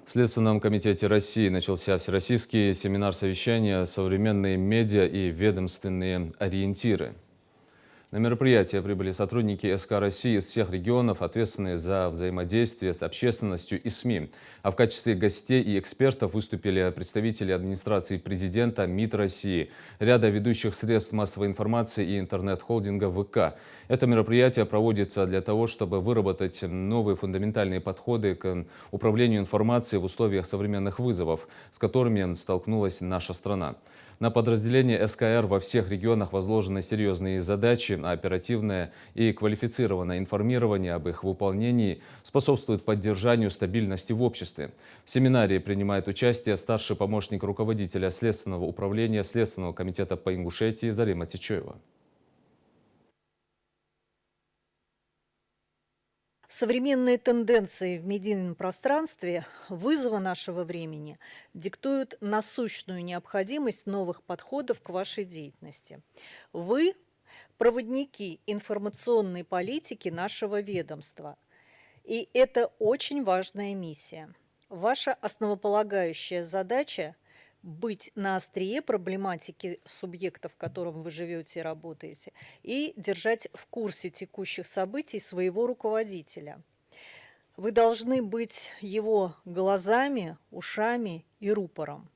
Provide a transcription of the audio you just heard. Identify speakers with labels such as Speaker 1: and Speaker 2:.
Speaker 1: В Следственном комитете России начался всероссийский семинар совещания «Современные медиа и ведомственные ориентиры». На мероприятие прибыли сотрудники СК России из всех регионов, ответственные за взаимодействие с общественностью и СМИ. А в качестве гостей и экспертов выступили представители администрации президента, МИД России, ряда ведущих средств массовой информации и интернет-холдинга ВК. Это мероприятие проводится для того, чтобы выработать новые фундаментальные подходы к управлению информацией в условиях современных вызовов, с которыми столкнулась наша страна. На подразделение СКР во всех регионах возложены серьезные задачи, а оперативное и квалифицированное информирование об их выполнении способствует поддержанию стабильности в обществе. В семинаре принимает участие старший помощник руководителя Следственного управления Следственного комитета по Ингушетии Зарима Тичоева.
Speaker 2: Современные тенденции в медийном пространстве, вызовы нашего времени диктуют насущную необходимость новых подходов к вашей деятельности. Вы – проводники информационной политики нашего ведомства, и это очень важная миссия. Ваша основополагающая задача – быть на острие проблематики субъекта, в котором вы живете и работаете, и держать в курсе текущих событий своего руководителя. Вы должны быть его глазами, ушами и рупором.